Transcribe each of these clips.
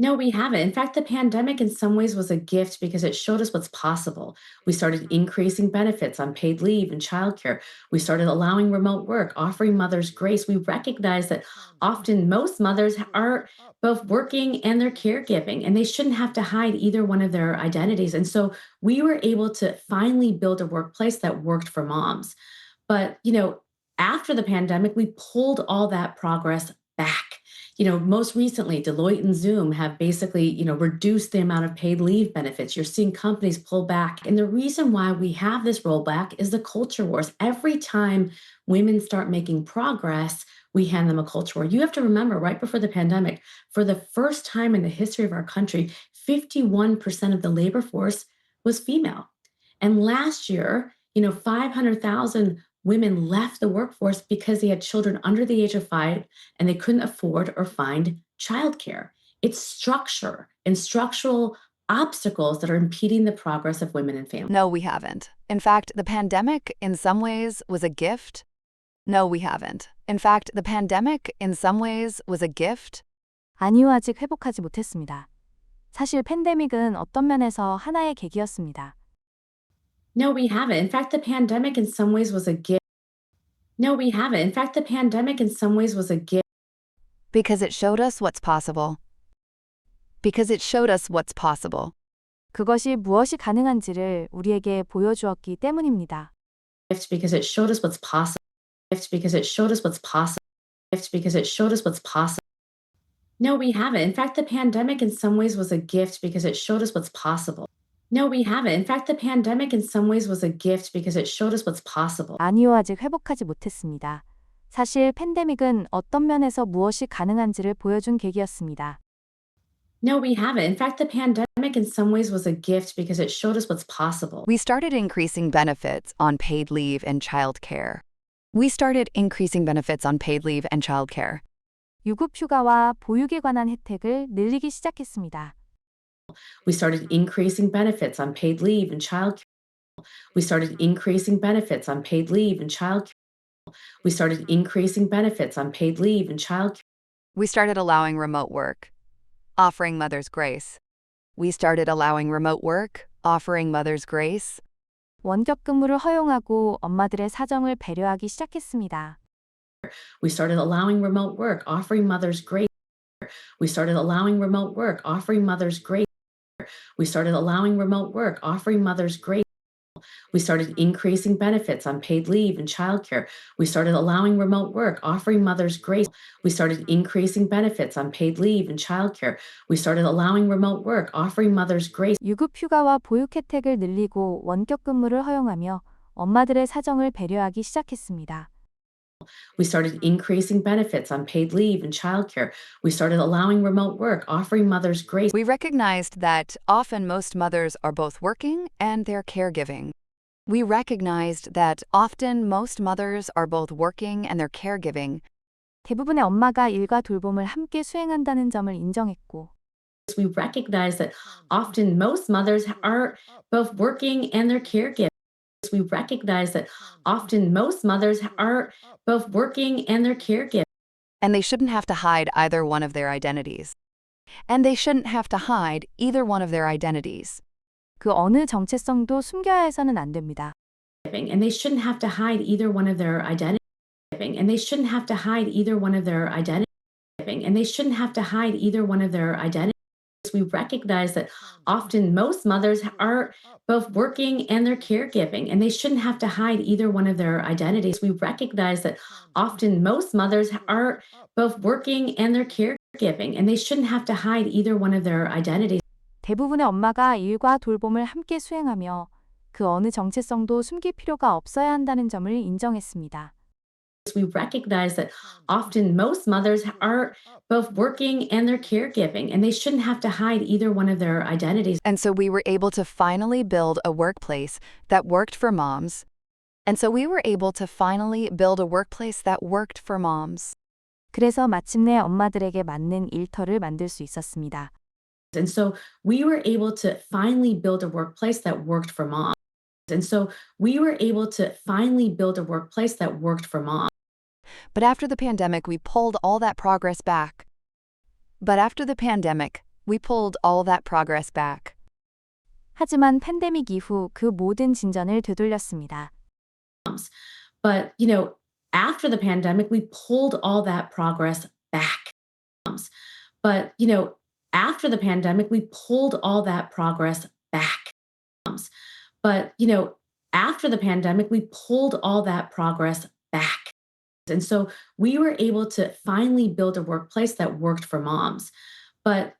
No, we haven't. In fact, the pandemic in some ways was a gift because it showed us what's possible. We started increasing benefits on paid leave and childcare. We started allowing remote work, offering mothers grace. We recognize that often most mothers are both working and they're caregiving, and they shouldn't have to hide either one of their identities. And so we were able to finally build a workplace that worked for moms. But, after the pandemic, we pulled all that progress back. Most recently, Deloitte and Zoom have basically, reduced the amount of paid leave benefits. You're seeing companies pull back. And the reason why we have this rollback is the culture wars. Every time women start making progress, we hand them a culture war. You have to remember, right before the pandemic, for the first time in the history of our country, 51% of the labor force was female. And last year, 500,000 women left the workforce because they had children under the age of 5 and they couldn't afford or find childcare. It's structure and structural obstacles that are impeding the progress of women and families. No, we haven't. In fact, the pandemic in some ways was a gift. No, we haven't. In fact, the pandemic in some ways was a gift. 아니요, 아직 회복하지 못했습니다. 사실 팬데믹은 어떤 면에서 하나의 계기였습니다. No, we haven't. In fact, the pandemic in some ways was a gift. No, we haven't. In fact, the pandemic in some ways was a gift. Because it showed us what's possible. Because it showed us what's possible. 그것이 무엇이 가능한지를 우리에게 보여주었기 때문입니다. Because it showed us what's possible. Because it showed us what's possible. Because it showed us what's possible. No, we haven't. In fact, the pandemic in some ways was a gift because it showed us what's possible. No, we haven't. In fact, the pandemic in some ways was a gift because it showed us what's possible. 아니요, 아직 회복하지 못했습니다. 사실 팬데믹은 어떤 면에서 무엇이 가능한지를 보여준 계기였습니다. No, we haven't. In fact, the pandemic in some ways was a gift because it showed us what's possible. We started increasing benefits on paid leave and childcare. We started increasing benefits on paid leave and childcare. 유급휴가와 보육에 관한 혜택을 늘리기 시작했습니다. We started increasing benefits on paid leave and childcare. We started increasing benefits on paid leave and childcare. We started increasing benefits on paid leave and childcare. We started allowing remote work, offering mothers grace. We started allowing remote work, offering mothers grace. 원격 근무를 허용하고 엄마들의 사정을 배려하기 시작했습니다. We started allowing remote work, offering mothers grace. We started allowing remote work, offering mothers grace. We started allowing remote work, offering mothers grace. We started increasing benefits on paid leave and childcare. We started allowing remote work, offering mothers grace. We started increasing benefits on paid leave and childcare. We started allowing remote work, offering mothers grace. 유급휴가와 보육 혜택을 늘리고 원격 근무를 허용하며 엄마들의 사정을 배려하기 시작했습니다. We started increasing benefits on paid leave and childcare. We started allowing remote work, offering mothers grace. We recognized that often most mothers are both working and they're caregiving. We recognized that often most mothers are both working and they're caregiving. 대부분의 엄마가 일과 돌봄을 함께 수행한다는 점을 인정했고, We recognize that often most mothers are both working and they're caregiving. We recognize that often most mothers are both working and they're caregiving. And they shouldn't have to hide either one of their identities. And they shouldn't have to hide either one of their identities. 그 어느 정체성도 숨겨야 해서는 안 됩니다. And they shouldn't have to hide either one of their identities. And they shouldn't have to hide either one of their identities. And they shouldn't have to hide either one of their identities. We recognize that often most mothers are both working and they're caregiving, and they shouldn't have to hide either one of their identities. We recognize that often most mothers are both working and they're caregiving, and they shouldn't have to hide either one of their identities. 대부분의 엄마가 일과 돌봄을 함께 수행하며 그 어느 정체성도 숨길 필요가 없어야 한다는 점을 인정했습니다. We recognize that often most mothers are both working and they're caregiving, and they shouldn't have to hide either one of their identities. And so we were able to finally build a workplace that worked for moms. And so we were able to finally build a workplace that worked for moms. 그래서 마침내 엄마들에게 맞는 일터를 만들 수 있었습니다. And so we were able to finally build a workplace that worked for moms. And so we were able to finally build a workplace that worked for moms. But after the pandemic, we pulled all that progress back. But after the pandemic, we pulled all that progress back. 하지만 팬데믹 이후 그 모든 진전을 되돌렸습니다. But, after the pandemic, we pulled all that progress back. But, after the pandemic, we pulled all that progress back. But, after the pandemic, we pulled all that progress back. And so we were able to finally build a workplace that worked for moms. But,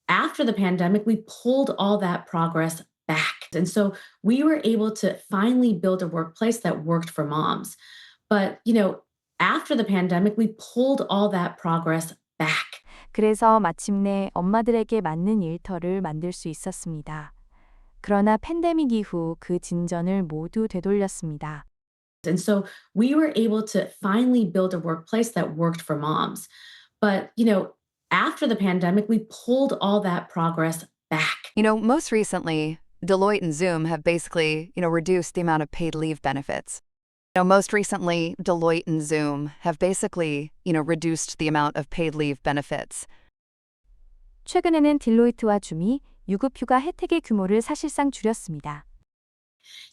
after the pandemic, we pulled all that progress back. And so we were able to finally build a workplace that worked for moms. But, after the pandemic, we pulled all that progress back. 그래서 마침내 엄마들에게 맞는 일터를 만들 수 있었습니다. 그러나 팬데믹 이후 그 진전을 모두 되돌렸습니다. And so we were able to finally build a workplace that worked for moms. But, after the pandemic, we pulled all that progress back. Most recently, Deloitte and Zoom have basically, reduced the amount of paid leave benefits. Most recently, Deloitte and Zoom have basically, reduced the amount of paid leave benefits. 최근에는 딜로이트와 줌이 유급휴가 혜택의 규모를 사실상 줄였습니다.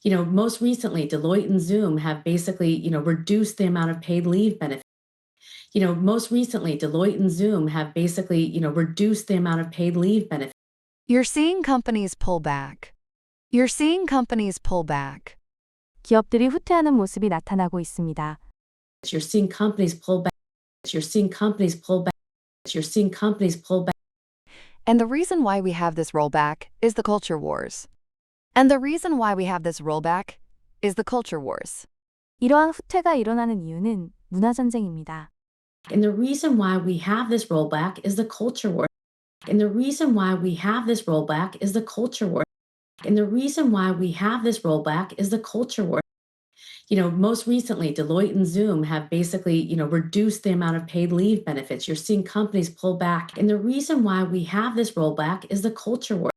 Most recently, Deloitte and Zoom have basically, reduced the amount of paid leave benefits. Most recently, Deloitte and Zoom have basically, reduced the amount of paid leave benefits. You're seeing companies pull back. You're seeing companies pull back. 기업들이 후퇴하는 모습이 나타나고 있습니다. You're seeing companies pull back. You're seeing companies pull back. You're seeing companies pull back. And the reason why we have this rollback is the culture wars. And the reason why we have this rollback is the culture wars. 이러한 후퇴가 일어나는 이유는 문화전쟁입니다. And the reason why we have this rollback is the culture war. And the reason why we have this rollback is the culture war. And the reason why we have this rollback is the culture war. Most recently, Deloitte and Zoom have basically, reduced the amount of paid leave benefits. You're seeing companies pull back. And the reason why we have this rollback is the culture war.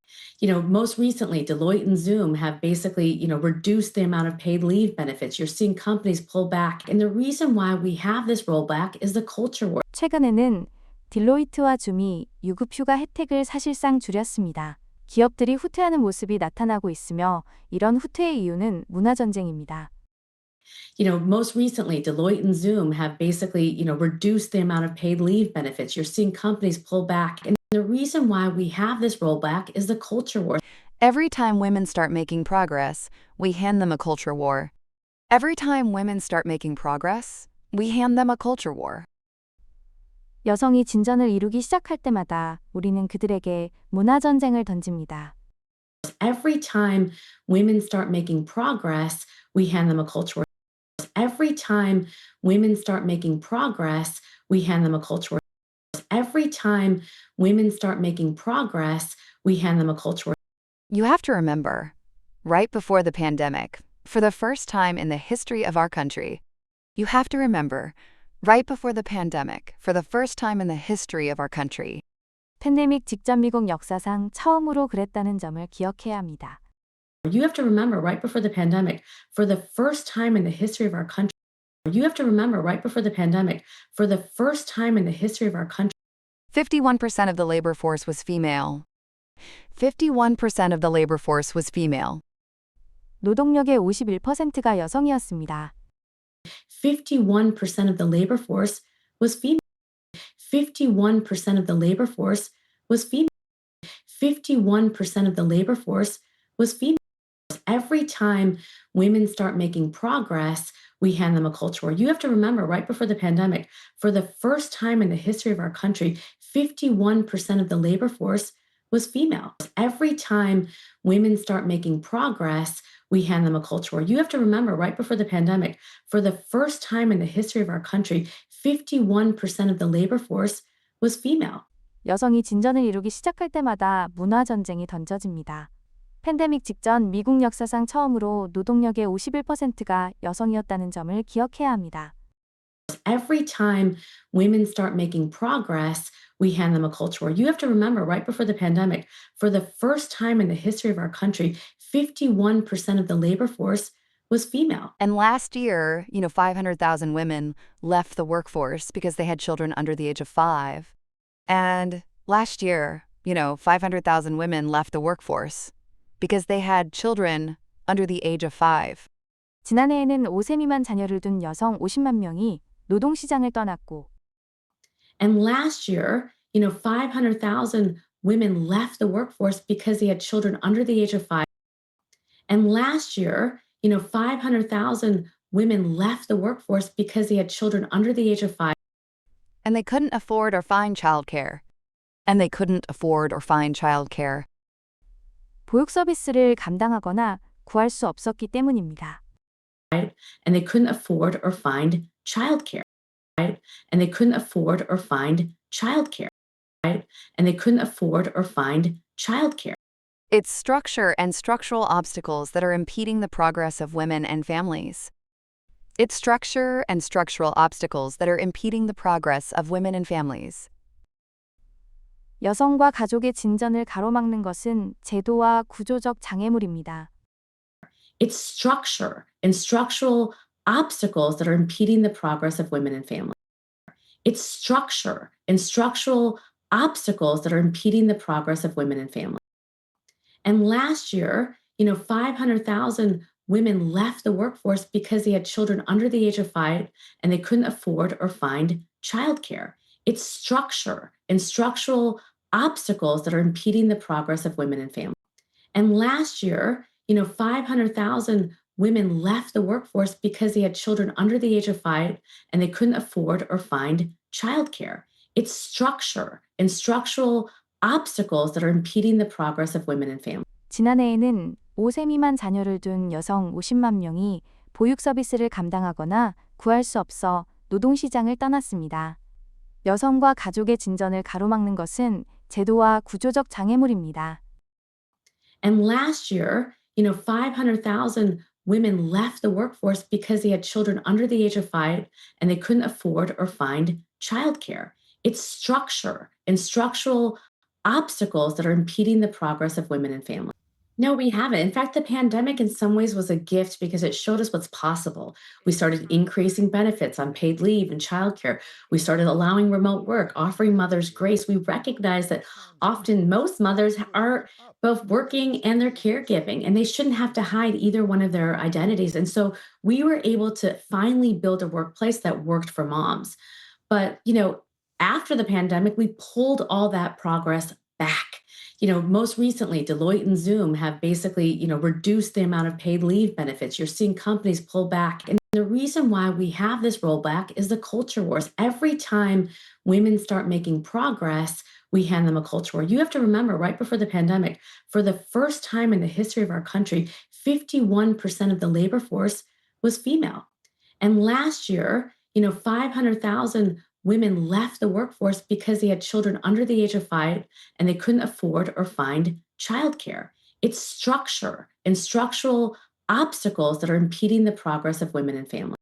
Most recently, Deloitte and Zoom have basically, reduced the amount of paid leave benefits. You're seeing companies pull back. And the reason why we have this rollback is the culture war. 최근에는 딜로이트와 줌이 유급휴가 혜택을 사실상 줄였습니다. 기업들이 후퇴하는 모습이 나타나고 있으며 이런 후퇴의 이유는 문화전쟁입니다. Most recently, Deloitte and Zoom have basically, reduced the amount of paid leave benefits. You're seeing companies pull back. And the reason why we have this rollback is the culture war. Every time women start making progress, we hand them a culture war. Every time women start making progress, we hand them a culture war. 여성이 진전을 이루기 시작할 때마다 우리는 그들에게 문화전쟁을 던집니다. Every time women start making progress, we hand them a culture war. Every time women start making progress, we hand them a culture war. Every time women start making progress, we hand them a culture war. You have to remember, right before the pandemic, for the first time in the history of our country, you have to remember, right before the pandemic, for the first time in the history of our country, 팬데믹 직전 미국 역사상 처음으로 그랬다는 점을 기억해야 합니다. You have to remember right before the pandemic, for the first time in the history of our country. You have to remember right before the pandemic, for the first time in the history of our country. 51% of the labor force was female. 51% of the labor force was female. 노동력의 51%가 여성이었습니다. 51% of the labor force was female. 51% of the labor force was female. 51% of the labor force was female. Every time women start making progress, we hand them a culture war. You have to remember, right before the pandemic, for the first time in the history of our country, 51% of the labor force was female. Every time women start making progress, we hand them a culture war. You have to remember, right before the pandemic, for the first time in the history of our country, 51% of the labor force was female. 여성이 진전을 이루기 시작할 때마다 문화전쟁이 던져집니다. 팬데믹 직전 미국 역사상 처음으로 노동력의 51%가 여성이었다는 점을 기억해야 합니다. Every time women start making progress, we hand them a culture war. You have to remember, right before the pandemic, for the first time in the history of our country, 51% of the labor force was female. And last year, 500,000 women left the workforce because they had children under the age of 5. And last year, 500,000 women left the workforce because they had children under the age of 5. 지난해에는 5세 미만 자녀를 둔 여성 50만 명이 노동시장을 떠났고 And last year, 500,000 women left the workforce because they had children under the age of 5. And last year, 500,000 women left the workforce because they had children under the age of 5. And they couldn't afford or find childcare. 보육 서비스를 감당하거나 구할 수 없었기 때문입니다. And they couldn't afford or find childcare. Right? And they couldn't afford or find childcare. Right? And they couldn't afford or find childcare. It's structure and structural obstacles that are impeding the progress of women and families. It's structure and structural obstacles that are impeding the progress of women and families. 여성과 가족의 진전을 가로막는 것은 제도와 구조적 장애물입니다. It's structure and structural obstacles that are impeding the progress of women and families. It's structure and structural obstacles that are impeding the progress of women and families. And last year, 500,000 women left the workforce because they had children under the age of 5 and they couldn't afford or find childcare. It's structure and structural obstacles that are impeding the progress of women and families. And last year, 500,000 women left the workforce because they had children under the age of 5 and they couldn't afford or find childcare. It's structure and structural obstacles that are impeding the progress of women and families. 지난해에는 5세 미만 자녀를 둔 여성 50만 명이 보육 서비스를 감당하거나 구할 수 없어 노동시장을 떠났습니다. 여성과 가족의 진전을 가로막는 것은 제도와 구조적 장애물입니다. And last year, 500,000 women left the workforce because they had children under the age of 5 and they couldn't afford or find childcare. It's structure and structural obstacles that are impeding the progress of women and families. No, we haven't. In fact, the pandemic in some ways was a gift because it showed us what's possible. We started increasing benefits on paid leave and childcare. We started allowing remote work, offering mothers grace. We recognize that often most mothers are both working and they're caregiving, and they shouldn't have to hide either one of their identities. And so we were able to finally build a workplace that worked for moms. But, after the pandemic, we pulled all that progress back. Most recently, Deloitte and Zoom have basically, reduced the amount of paid leave benefits. You're seeing companies pull back. And the reason why we have this rollback is the culture wars. Every time women start making progress, we hand them a culture war. You have to remember, right before the pandemic, for the first time in the history of our country, 51% of the labor force was female. And last year, 500,000 women left the workforce because they had children under the age of 5 and they couldn't afford or find childcare. It's structure and structural obstacles that are impeding the progress of women and families.